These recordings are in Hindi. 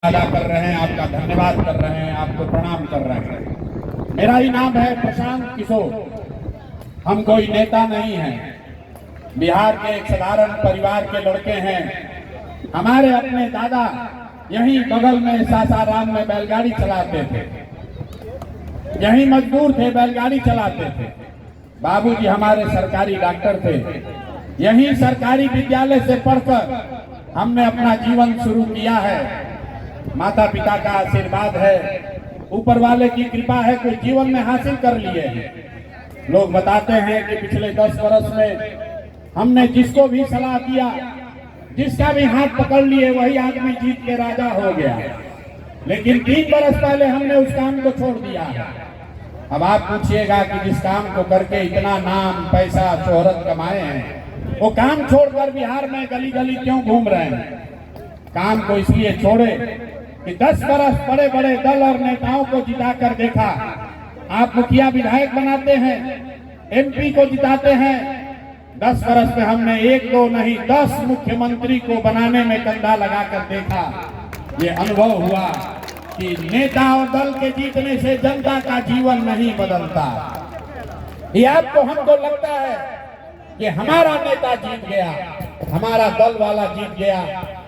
अदा कर रहे हैं, आपका धन्यवाद कर रहे हैं, आपको प्रणाम कर रहे हैं। मेरा ही नाम है प्रशांत किशोर। हम कोई नेता नहीं हैं, बिहार के एक साधारण परिवार के लड़के हैं। हमारे अपने दादा यहीं बगल में सासाराम में बैलगाड़ी चलाते थे, यहीं मजदूर थे, बैलगाड़ी चलाते थे। बाबूजी हमारे सरकारी डॉक्टर थे। यहीं सरकारी विद्यालय से पढ़कर हमने अपना जीवन शुरू किया है। माता पिता का आशीर्वाद है, ऊपर वाले की कृपा है, कोई जीवन में हासिल कर लिए हैं। लोग बताते हैं कि पिछले 10 वर्ष में हमने जिसको भी सलाह दिया, जिसका भी हाथ पकड़ लिए, वही आदमी जीत के राजा हो गया। लेकिन 3 वर्ष पहले हमने उस काम को छोड़ दिया है। अब आप पूछिएगा कि जिस काम को करके इतना नाम, पैसा, शोहरत कमाए हैं, वो काम छोड़कर बिहार में गली गली क्यों घूम रहे हैं? काम को इसलिए छोड़े कि 10 वर्ष बड़े बड़े दल और नेताओं को जिताकर देखा। आप मुखिया विधायक बनाते हैं, एमपी को जिताते हैं। 10 वर्ष में हमने 1-2 नहीं 10 मुख्यमंत्री को बनाने में कंधा लगाकर देखा। ये अनुभव हुआ कि नेता और दल के जीतने से जनता का जीवन नहीं बदलता। ये आपको हमको लगता है कि हमारा नेता जीत गया, हमारा दल वाला जीत गया,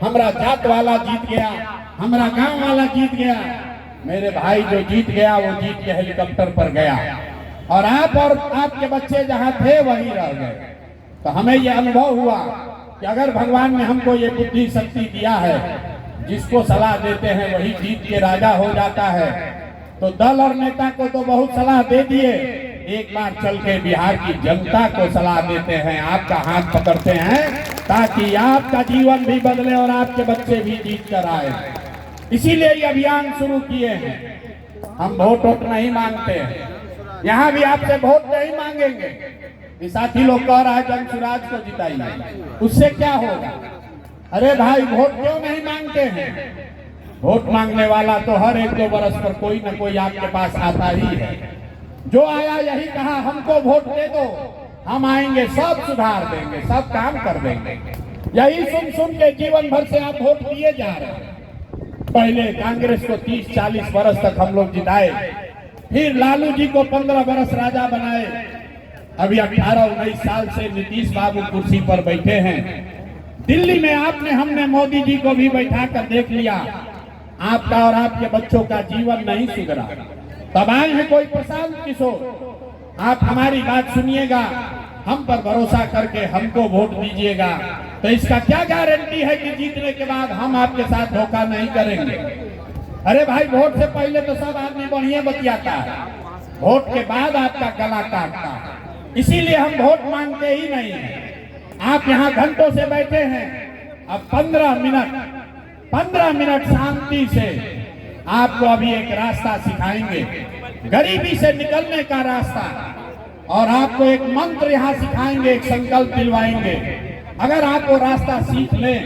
हमारा जात वाला जीत गया, हमारा गांव वाला जीत गया। मेरे भाई जो जीत गया वो जीत के हेलीकॉप्टर पर गया, और आप और आपके बच्चे जहां थे वहीं रह गए। तो हमें यह अनुभव हुआ कि अगर भगवान ने हमको ये बुद्धि शक्ति दिया है, जिसको सलाह देते हैं वही जीत के राजा हो जाता है, तो दल और नेता को तो बहुत सलाह दे दिए, एक बार चल के बिहार की जनता को सलाह देते हैं, आपका हाथ पकड़ते हैं, ताकि आपका जीवन भी बदले और आपके बच्चे भी जीत कर आए। इसीलिए ये अभियान शुरू किए हैं। हम वोट नहीं मांगते हैं, यहाँ भी आपसे वोट नहीं मांगेंगे। साथी लोग कह रहा है जनसुराज को जिताइए, उससे क्या होगा? अरे भाई, वोट क्यों नहीं मांगते हैं? वोट मांगने वाला तो हर 1-2 वर्ष पर कोई न कोई आपके पास आता ही है। जो आया यही कहा हमको वोट दे दो, हम आएंगे, सब सुधार देंगे, सब काम कर देंगे। यही सुन सुन के जीवन भर से आप वोट दिए जा रहे हैं। पहले कांग्रेस को 30-40 वर्ष तक हम लोग जिताए, फिर लालू जी को 15 वर्ष राजा बनाए। अभी 18-19 साल से नीतीश बाबू कुर्सी पर बैठे हैं। दिल्ली में आपने हमने मोदी जी को भी बैठा कर देख लिया, आपका और आपके बच्चों का जीवन नहीं सुधरा। तब आए हैं कोई प्रशांत किशोर। आप हमारी बात सुनिएगा, हम पर भरोसा करके हमको वोट दीजिएगा। तो इसका क्या गारंटी है कि जीतने के बाद हम आपके साथ धोखा नहीं करेंगे? अरे भाई, वोट से पहले तो सब आदमी बढ़िया बतियाता है, वोट के बाद आपका गला काटता है। इसीलिए हम वोट मांगते ही नहीं है। आप यहाँ घंटों से बैठे हैं, अब 15 मिनट शांति से आपको अभी एक रास्ता सिखाएंगे, गरीबी से निकलने का रास्ता, और आपको एक मंत्र यहाँ सिखाएंगे, एक संकल्प दिलवाएंगे। अगर आप वो रास्ता सीख लें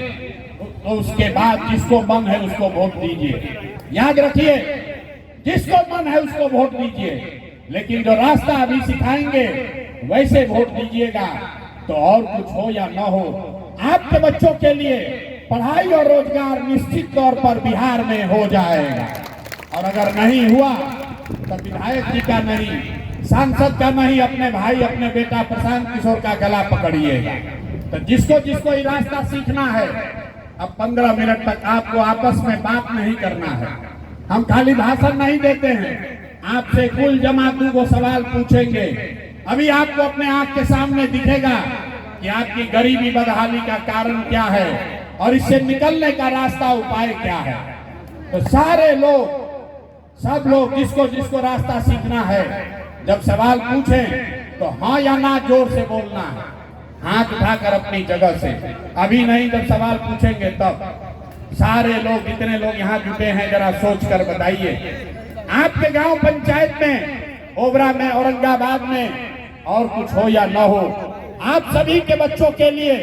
तो उसके बाद जिसको मन है उसको वोट दीजिए। याद रखिए, जिसको मन है उसको वोट दीजिए, लेकिन जो रास्ता अभी सिखाएंगे वैसे वोट दीजिएगा। तो और कुछ हो या न हो, आपके बच्चों के लिए पढ़ाई और रोजगार निश्चित तौर पर बिहार में हो जाएगा। और अगर नहीं हुआ तो विधायक जी का नहीं, सांसद का नहीं, अपने भाई, अपने बेटा प्रशांत किशोर का गला पकड़िएगा। तो जिसको जिसको ये रास्ता सीखना है, अब 15 मिनट तक आपको आपस में बात नहीं करना है। हम खाली भाषण नहीं देते हैं, आपसे कुल जमा 2 सवाल पूछेंगे। अभी आपको अपने आंख के सामने दिखेगा कि आपकी गरीबी बदहाली का कारण क्या है और इससे निकलने का रास्ता, उपाय क्या है। तो सारे लोग, सब लोग, जिसको जिसको रास्ता सीखना है, जब सवाल पूछें तो हाँ या ना जोर से बोलना है, हाथ उठाकर अपनी जगह से। अभी नहीं, जब सवाल पूछेंगे तब। सारे लोग, जितने लोग यहाँ जुटे हैं, जरा सोच कर बताइए, आपके गांव पंचायत में, ओबरा में, औरंगाबाद में, और कुछ हो या न हो, आप सभी के बच्चों के लिए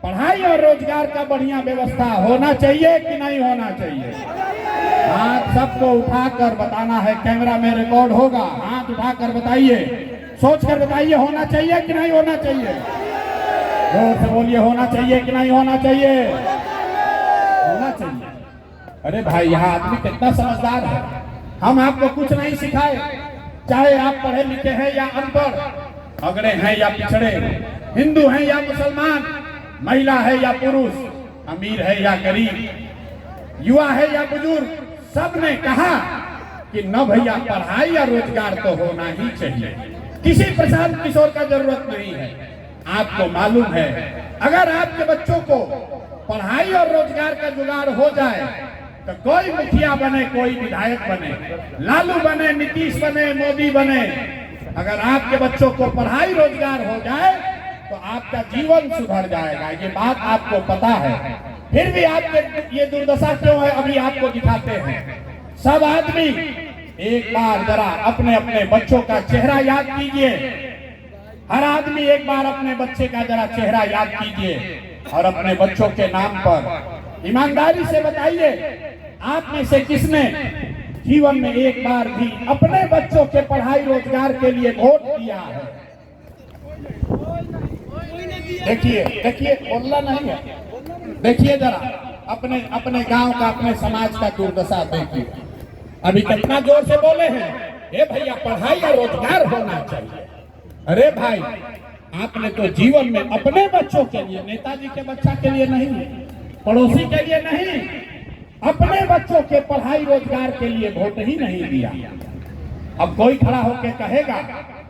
पढ़ाई और रोजगार का बढ़िया व्यवस्था होना चाहिए कि नहीं होना चाहिए? हाथ सबको उठाकर बताना है, कैमरा में रिकॉर्ड होगा। हाथ उठाकर बताइए, सोच कर बताइए, होना चाहिए कि नहीं होना चाहिए? जोर से बोलिए, होना चाहिए कि नहीं होना चाहिए? होना चाहिए। अरे भाई, यहाँ आदमी कितना समझदार है। हम आपको कुछ नहीं सिखाए, चाहे आप पढ़े लिखे हैं या अनपढ़, अगड़े हैं या पिछड़े, हिंदू हैं या मुसलमान, महिला है या पुरुष, अमीर है या गरीब, युवा है या बुजुर्ग, सब ने कहा कि न भैया पढ़ाई या रोजगार तो होना ही चाहिए। किसी प्रशांत किशोर का जरूरत नहीं है। आपको मालूम है, अगर आपके बच्चों को पढ़ाई और रोजगार का जुगाड़ हो जाए तो कोई मुखिया बने, कोई विधायक बने, लालू बने, नीतीश बने, मोदी बने, अगर आपके बच्चों को पढ़ाई रोजगार हो जाए तो आपका जीवन सुधर जाएगा। ये बात आपको पता है। फिर भी आपके ये दुर्दशा क्यों है, अभी आपको दिखाते हैं। सब आदमी एक बार जरा अपने अपने बच्चों का चेहरा याद कीजिए। हर आदमी एक बार अपने बच्चे का जरा चेहरा याद कीजिए और अपने बच्चों के नाम पर ईमानदारी से बताइए, आप में से किसने जीवन में एक बार भी अपने बच्चों के पढ़ाई रोजगार के लिए वोट दिया है? देखिए देखिए, बोलना नहीं है। देखिए जरा अपने अपने गांव का, अपने समाज का दुर्दशा देखिए। अभी कितना जोर से बोले हैं, ए भैया पढ़ाई या रोजगार होना चाहिए। अरे भाई, आपने तो जीवन में अपने बच्चों के लिए, नेताजी के बच्चा के लिए नहीं, पड़ोसी के लिए नहीं, अपने बच्चों के पढ़ाई रोजगार के लिए वोट ही नहीं दिया। अब कोई खड़ा होकर कहेगा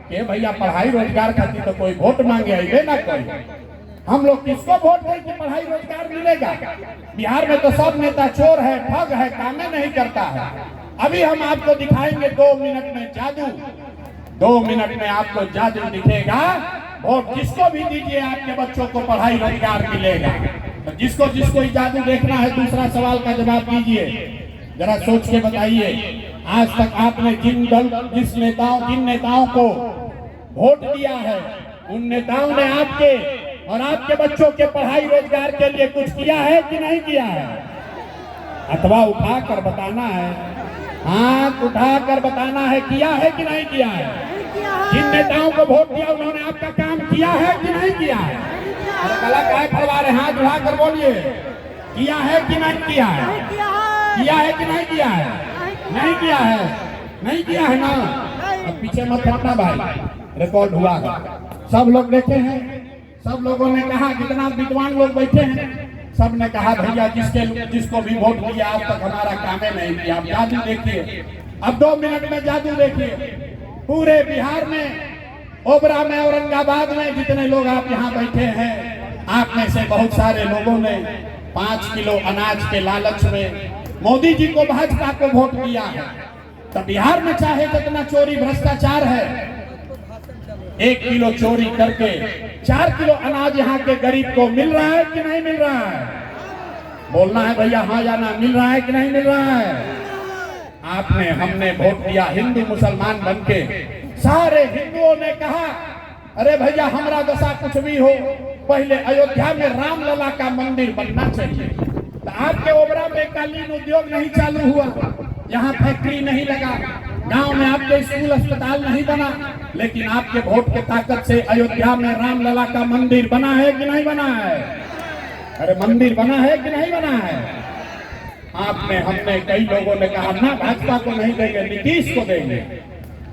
कि भैया पढ़ाई रोजगार खातिर तो कोई वोट मांगे आइए ना कोई, हम लोग किसको वोट दें कि पढ़ाई रोजगार मिलेगा? बिहार में तो सब नेता चोर है, ठग है, कामें नहीं करता है। अभी हम आपको दिखाएंगे 2 मिनट में जादू। 2 मिनट में आपको जादू दिखेगा। वोट जिसको भी दीजिए, आपके बच्चों को पढ़ाई रोजगार मिलेगा। तो जिसको जिसको जादू देखना है, दूसरा सवाल का जवाब दीजिए। जरा सोच के बताइए, आज तक आपने जिन नेताओं को वोट दिया है, उन नेताओं ने आपके और आपके बच्चों के पढ़ाई रोजगार के लिए कुछ किया है कि नहीं किया है? अथवा उठा कर बताना है, हाथ उठा कर बताना है, किया है कि नहीं किया है? जिन नेताओं को वोट दिया उन्होंने आपका काम किया है कि नहीं किया है? अरे गला काय फरवा रहे, हाथ उठा कर बोलिए, किया है कि नहीं किया है? किया है कि नहीं किया है? नहीं किया है, नहीं किया है ना। अब पीछे मत हटना भाई, रिकॉर्ड हुआ है, सब लोग देखे हैं। सब लोगों ने कहा, कितना विद्वान लोग बैठे हैं, सब ने कहा भैया जिसको भी वोट दिया आज तक हमारा कामे नहीं किया। आप जादू देखिए, अब 2 मिनट में जादू देखिए। पूरे बिहार में, ओबरा में, औरंगाबाद में जितने लोग आप यहाँ बैठे हैं, आप में से बहुत सारे लोगों ने 5 किलो अनाज के लालच में मोदी जी को, भाजपा को वोट दिया है। तो बिहार में चाहे जितना चोरी भ्रष्टाचार है, 1 किलो चोरी करके 4 किलो अनाज यहाँ के गरीब को मिल रहा है कि नहीं मिल रहा है? बोलना है भैया, हाँ या ना, मिल रहा है कि नहीं मिल रहा है? आपने, हमने वोट दिया हिंदू मुसलमान बनके। सारे हिंदुओं ने कहा, अरे भैया हमारा दशा कुछ भी हो, पहले अयोध्या में रामलला का मंदिर बनना चाहिए। तो आपके ओबरा में कालीन उद्योग नहीं चालू हुआ, यहाँ फैक्ट्री नहीं लगा, गांव में आपके स्कूल अस्पताल नहीं बना, लेकिन आपके वोट के ताकत से अयोध्या में रामलला का मंदिर बना है कि नहीं बना है? अरे मंदिर बना है कि नहीं बना है? आपने, हमने, कई लोगों ने कहा ना भाजपा को नहीं देंगे, नीतीश को देंगे।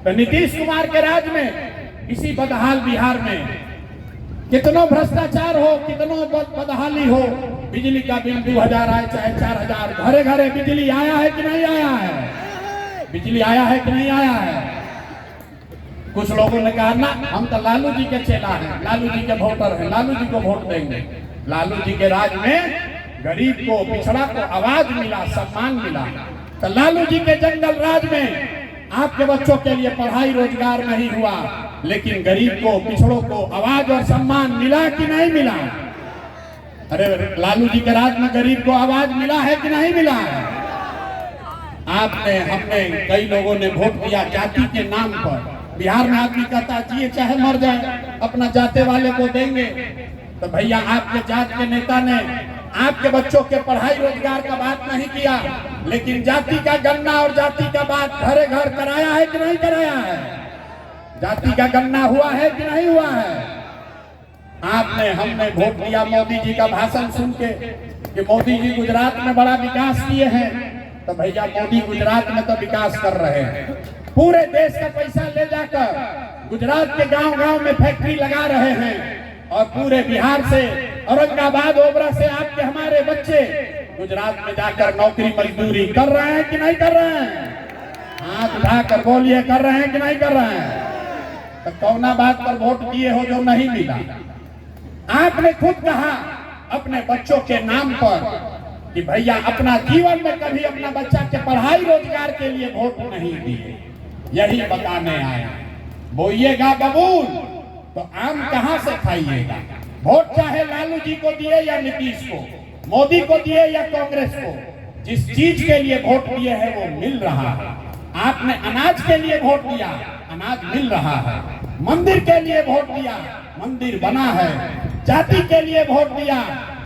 तो नीतीश कुमार के राज में, इसी बदहाल बिहार में कितनों भ्रष्टाचार हो, कितनों बदहाली हो, बिजली का बिल 2000 आए चाहे 4000, घरे घरे बिजली आया है कि नहीं आया है? बिजली आया है कि नहीं आया है? कुछ लोगों ने कहा ना हम तो लालू जी के चेला हैं, लालू जी के वोटर हैं, लालू जी को वोट देंगे। लालू जी के राज में गरीब को, पिछड़ा को आवाज मिला, सम्मान मिला। तो लालू जी के जंगल राज में आपके बच्चों के लिए पढ़ाई रोजगार नहीं हुआ, लेकिन गरीब को, पिछड़ों को आवाज और सम्मान मिला कि नहीं मिला? अरे लालू जी के राज में गरीब को आवाज मिला है कि नहीं मिला है? आपने, हमने, कई लोगों ने वोट दिया जाति के नाम पर। बिहार में आदमी कहता जिए चाहे मर जाए, अपना जाते वाले को देंगे। तो भैया आपके जात के नेता ने आपके बच्चों के पढ़ाई रोजगार का बात नहीं किया, लेकिन जाति का गन्ना और जाति का बात घरे घर कराया है कि नहीं कराया है? जाति का गन्ना हुआ है कि नहीं हुआ है? आपने हमने वोट दिया मोदी जी का भाषण सुन के कि मोदी जी गुजरात में बड़ा विकास किए हैं। तो भैया मोदी गुजरात में तो विकास कर रहे हैं, पूरे देश का पैसा ले जाकर गुजरात के गांव-गांव में फैक्ट्री लगा रहे हैं और पूरे बिहार से, औरंगाबाद, ओबरा से आपके हमारे बच्चे गुजरात में जाकर नौकरी मजदूरी कर रहे हैं कि नहीं कर रहे हैं? हाथ उठाकर बोलिए, कर रहे हैं कि नहीं कर रहे हैं? तो कौना बात पर वोट दिए हो जो नहीं मिला? आपने खुद कहा अपने बच्चों के नाम पर कि भैया अपना जीवन में कभी अपना बच्चा के पढ़ाई रोजगार के लिए वोट नहीं दिए। यही बताने आए, बोइएगा बबूल तो आम कहां से खाइएगा? वोट चाहे लालू जी को दिए या नीतीश को, मोदी को दिए या कांग्रेस को, जिस चीज के लिए वोट दिए है वो मिल रहा है। आपने अनाज के लिए वोट दिया, अनाज मिल रहा है। मंदिर के लिए वोट दिया, मंदिर बना है। जाति के लिए वोट दिया,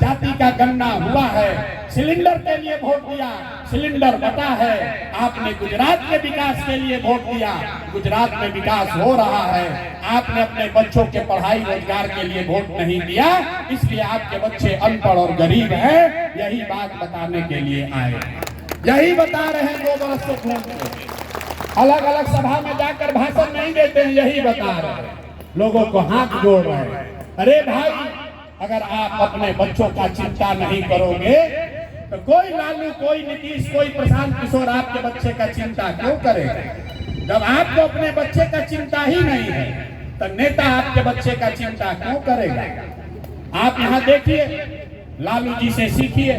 जाति का गणना हुआ है। सिलेंडर के लिए वोट दिया, सिलेंडर बटा है। आपने गुजरात के विकास के लिए वोट दिया, गुजरात में विकास हो रहा है। आपने अपने बच्चों के पढ़ाई रोजगार के लिए वोट नहीं दिया, इसलिए आपके बच्चे अनपढ़ और गरीब हैं। यही बात बताने के लिए आए, यही बता रहे हैं। 2 बरस से घूमते अलग अलग सभा में जाकर भाषण नहीं देते हैं, यही बता रहे हैं, लोगों को हाथ जोड़ रहे हैं। अरे भाई, अगर आप अपने बच्चों का चिंता नहीं करोगे तो कोई लालू, कोई नीतीश, कोई प्रशांत किशोर आपके बच्चे का चिंता क्यों करेगा? जब आपको अपने बच्चे का चिंता ही नहीं है तो नेता आपके बच्चे का चिंता क्यों करेगा? आप यहाँ देखिए, लालू जी से सीखिए।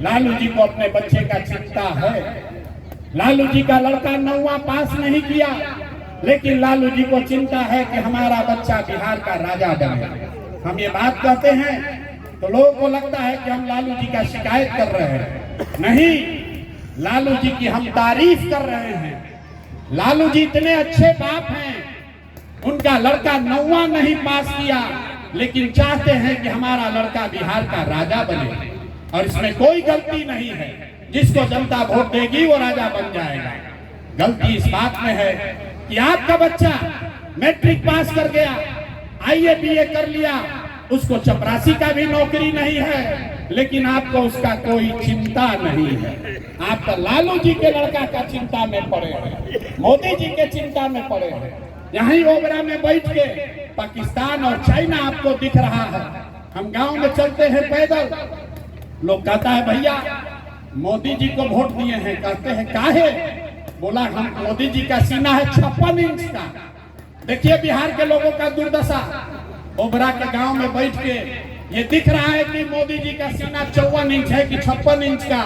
लालू जी को अपने बच्चे का चिंता है। लालू जी का लड़का 9वां पास नहीं किया, लेकिन लालू जी को चिंता है कि हमारा बच्चा बिहार का राजा बने। हम ये बात कहते हैं तो लोगों को लगता है कि हम लालू जी का शिकायत कर रहे हैं। नहीं, लालू जी की हम तारीफ कर रहे हैं। लालू जी इतने अच्छे बाप हैं, उनका लड़का 9वां नहीं पास किया, लेकिन चाहते हैं कि हमारा लड़का बिहार का राजा बने। और इसमें कोई गलती नहीं है, जिसको जनता वोट देगी वो राजा बन जाएगा। गलती इस बात में है कि आपका बच्चा मैट्रिक पास कर गया, IAA BA कर लिया, उसको चपरासी का भी नौकरी नहीं है, लेकिन आपको उसका कोई चिंता नहीं है। आप तो लालू जी के लड़का का चिंता में पड़े हैं, मोदी जी के चिंता में पड़े हैं। यहीं ओबरा में बैठ के पाकिस्तान और चाइना आपको दिख रहा है। हम गांव में चलते हैं पैदल, लोग कहता है भैया मोदी जी को वोट दिए हैं, कहते हैं काहे? बोला हम मोदी जी का सीना है 56 इंच का। देखिए बिहार के लोगों का दुर्दशा। ओबरा के गांव में बैठ के ये दिख रहा है कि मोदी जी का सीना 54 इंच है कि 56 इंच का,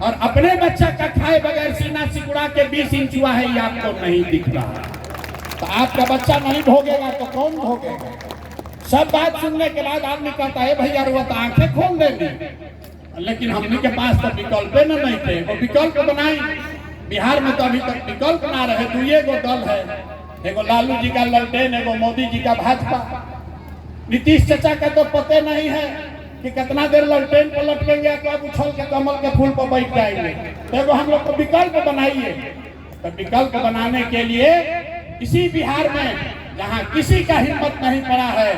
और अपने बच्चा का खाए बगैर सीना सिकुड़ा के 20 इंच हुआ है, ये आपको नहीं दिख रहा। तो आपका बच्चा नहीं भोगेगा तो कौन भोगेगा? सब बात सुनने के बाद आदमी कहता है भैया रुआ तो आंखें खोल देंगे, लेकिन हमने के पास तो विकल्प नहीं थे। वो विकल्प बनाई, बिहार में तो अभी तक विकल्प ना रहे। 2 दल है, एगो लालू जी का ललटेन, एगो मोदी जी का भाजपा। नीतीश चाचा का तो पते नहीं है कि कितना देर ललटेन पर लटकेंगे, कब उछल के कमल के फूल पर बैठ जाएंगे। तो एगो हम लोग को विकल्प बनाइए। तो विकल्प बनाने के लिए इसी बिहार में, जहाँ किसी का हिम्मत नहीं पड़ा है,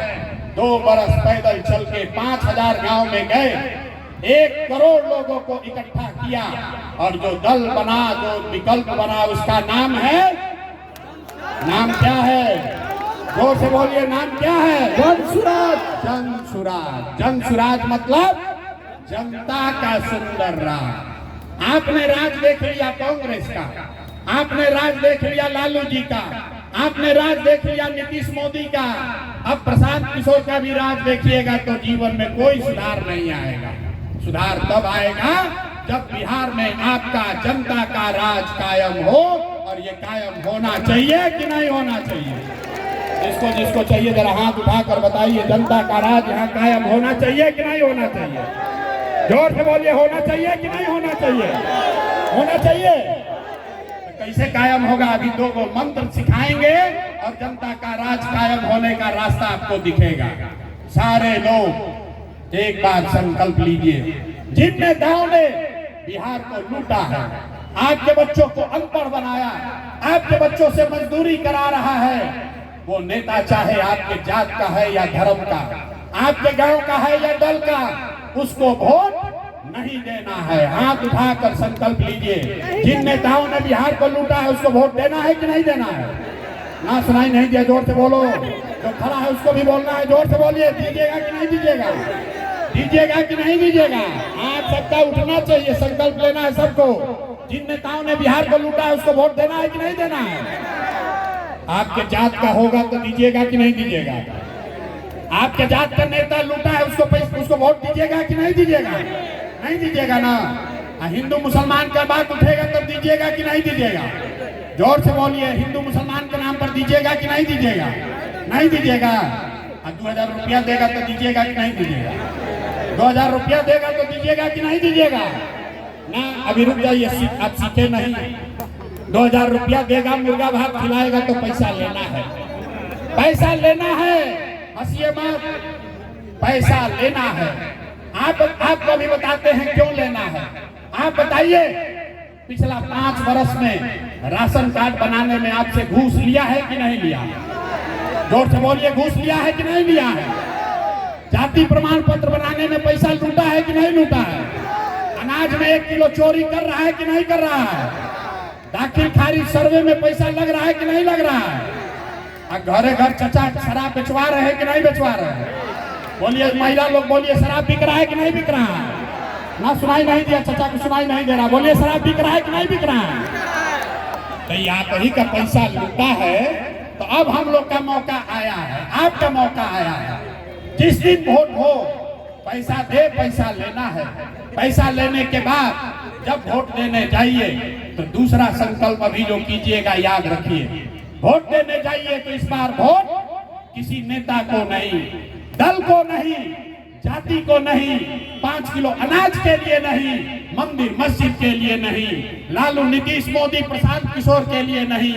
2 बरस पैदल चल के 5000 गाँव में गए, 1 करोड़ लोगों को इकट्ठा किया, और जो दल बना, जो विकल्प बना, उसका नाम है, नाम क्या है? जोर से बोलिए, नाम क्या है? जनसुराज। जनसुराज, जनसुराज मतलब जनता का सुंदर राज। आपने राज देख लिया कांग्रेस का, आपने राज देख लिया लालू जी का, आपने राज देख लिया नीतीश मोदी का, अब प्रशांत किशोर का भी राज देखिएगा तो जीवन में कोई सुधार नहीं आएगा। सुधार तब आएगा जब बिहार में आपका जनता का राज कायम हो, और ये कायम होना चाहिए कि नहीं होना चाहिए? जिसको जिसको चाहिए जरा हाथ उठाकर बताइए, जनता का राज यहाँ कायम होना चाहिए कि नहीं होना चाहिए? जोर से बोलिए, होना चाहिए कि नहीं होना चाहिए? होना चाहिए। तो कैसे कायम होगा? अभी 2 मंत्र सिखाएंगे और जनता का राज कायम होने का रास्ता आपको दिखेगा। सारे लोग एक बार संकल्प लीजिए, जिनने दाव ने बिहार को लूटा है, आपके बच्चों को अनपढ़ बनाया, आपके बच्चों से मजदूरी करा रहा है, वो नेता चाहे आपके जात का है या धर्म का, आपके गांव का है या दल का, उसको वोट नहीं देना है। हाथ उठाकर संकल्प लीजिए। जिन नेताओं ने बिहार को लूटा है उसको वोट देना है कि नहीं देना है? ना सुनाई नहीं दिया, जोर से बोलो। जो खड़ा है उसको भी बोलना है, जोर से बोलिए। दीजिएगा कि नहीं दीजिएगा? दीजिएगा कि नहीं दीजिएगा? आज सबका उठना चाहिए, संकल्प लेना है सबको। जिन नेताओं ने बिहार को लूटा है उसको वोट देना है कि नहीं देना है? आपके जात का होगा तो दीजिएगा कि नहीं दीजिएगा? आपके जात का नेता लूटा है उसको वोट दीजिएगा कि नहीं दीजिएगा? नहीं दीजिएगा ना। हिंदू मुसलमान का बात उठेगा तब दीजिएगा कि नहीं दीजिएगा? जोर से बोलिए। हिंदू मुसलमान के नाम पर दीजिएगा कि नहीं दीजिएगा? नहीं दीजिएगा। 2000 रुपया देगा तो दीजिएगा कि नहीं दीजिएगा? 2000 रुपया देगा तो दीजिएगा कि नहीं दीजिएगा? ना, अभी रुक जाइए, आप सीखे नहीं। 2000 रुपया देगा, मुर्गा भात खिलाएगा तो पैसा लेना है। पैसा लेना है, हंसिए मत। पैसा लेना है। आपको भी बताते हैं क्यों लेना है। आप बताइए, पिछला 5 वर्ष में राशन कार्ड बनाने में आपसे घूस लिया है कि नहीं लिया? जोर से बोलिए, घूस लिया है कि नहीं लिया है? जाति प्रमाण पत्र बनाने में पैसा लूटा है कि नहीं लूटा है? अनाज में 1 किलो चोरी कर रहा है कि नहीं कर रहा है? दाखिल खारिज सर्वे में पैसा लग रहा है कि नहीं लग रहा है? घरे घर चचा शराब बेचवा रहे हैं कि नहीं बेचवा रहे हैं? बोलिए महिला लोग, बोलिए शराब बिक रहा है कि नहीं बिक रहा है? ना सुनाई नहीं दिया, चचा को सुनाई नहीं दे रहा। बोलिए शराब बिक रहा है कि नहीं बिक रहा है? तो आप ही का पैसा लूटा है, तो अब हम लोग का मौका आया है, आपका मौका आया है। जिस दिन वोट हो, पैसा दे, पैसा लेना है। पैसा लेने के बाद जब वोट देने जाइए तो दूसरा संकल्प अभी जो कीजिएगा याद रखिए। वोट देने जाइए तो इस बार वोट किसी नेता को नहीं, दल को नहीं, जाति को नहीं, 5 किलो अनाज के लिए नहीं, मंदिर मस्जिद के लिए नहीं, लालू नीतीश मोदी प्रशांत किशोर के लिए नहीं।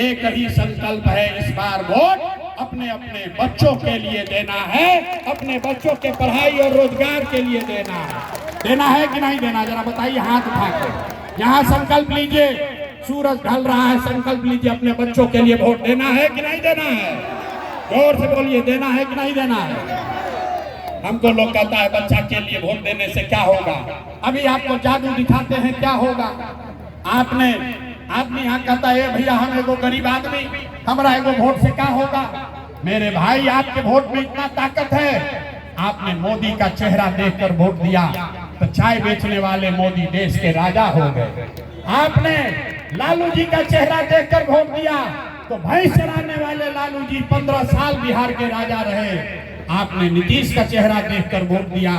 एक ही संकल्प है, इस बार वोट अपने अपने बच्चों के लिए देना है, अपने बच्चों के पढ़ाई और रोजगार के लिए देना है। देना है कि नहीं देना? जरा बताइए हाथ उठाकर। यहाँ संकल्प लीजिए, सूरज ढल रहा है, संकल्प लीजिए, अपने बच्चों के लिए वोट देना है कि नहीं देना है? जोर से बोलिए, देना है कि नहीं देना है? हमको लोग कहता है बच्चा के लिए वोट देने से क्या होगा। अभी आपको जादू दिखाते हैं क्या होगा। आदमी यहाँ कहता है भैया हम एगो गरीब आदमी, हमारा एगो वोट से क्या होगा। मेरे भाई, आपके वोट में इतना ताकत है। आपने मोदी का चेहरा देखकर वोट दिया तो चाय बेचने वाले मोदी देश के राजा हो गए। आपने लालू जी का चेहरा देखकर वोट दिया तो भैंस चराने वाले लालू जी 15 साल बिहार के राजा रहे। आपने नीतीश का चेहरा देखकर वोट दिया।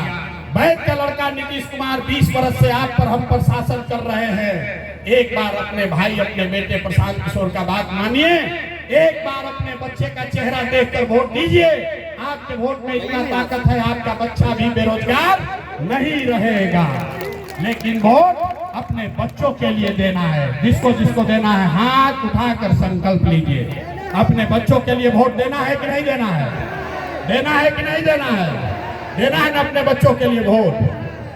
वैद्य का लड़का नीतीश कुमार 20 वर्ष से आप पर हम पर शासन कर रहे हैं। एक बार अपने भाई, अपने बेटे प्रशांत किशोर का बात मानिए। एक बार अपने बच्चे का चेहरा देखकर वोट दीजिए। आपके वोट में इतना ताकत है, आपका बच्चा भी बेरोजगार नहीं रहेगा। लेकिन वोट अपने बच्चों के लिए देना है। जिसको जिसको देना है हाथ उठाकर संकल्प लीजिए। अपने बच्चों के लिए वोट देना है कि नहीं देना है? देना है कि नहीं देना है? देना है ना अपने बच्चों के लिए वोट।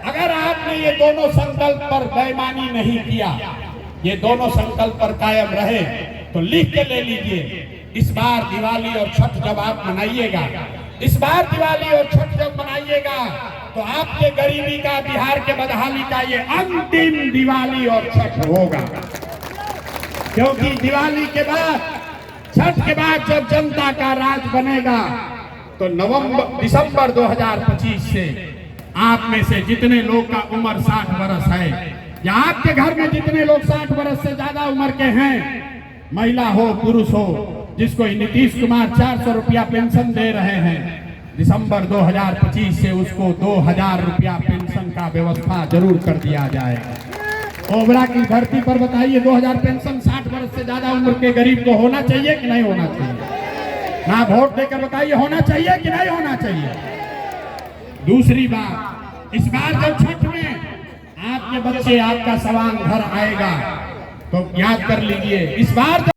अगर आपने ये दोनों संकल्प पर बेईमानी नहीं किया, ये दोनों संकल्प पर कायम रहे, तो लिख के ले लीजिए। इस बार दिवाली और छठ जब आप मनाइएगा, इस बार दिवाली और छठ जब मनाइएगा तो आपके गरीबी का, बिहार के बदहाली का ये अंतिम दिवाली और छठ होगा। क्योंकि दिवाली के बाद, छठ के बाद जब जनता का राज बनेगा तो दिसंबर 2025 से आप में से जितने लोग का उम्र 60 वर्ष है, या आपके घर में जितने लोग 60 वर्ष से ज्यादा उम्र के हैं, महिला हो पुरुष हो, जिसको नीतीश कुमार 400 रुपया पेंशन दे रहे हैं, दिसंबर 2025 से उसको 2000 रुपया पेंशन का व्यवस्था जरूर कर दिया जाएगा। ओबरा की धरती पर बताइए 2000 पेंशन 60 वर्ष से ज्यादा उम्र के गरीब को होना चाहिए कि नहीं होना चाहिए? ना वोट देकर बताइए, होना चाहिए कि नहीं होना चाहिए? दूसरी बात, इस बार जब छठ में आपके बच्चे आपका सवांग घर आएगा तो याद कर लीजिए, इस बार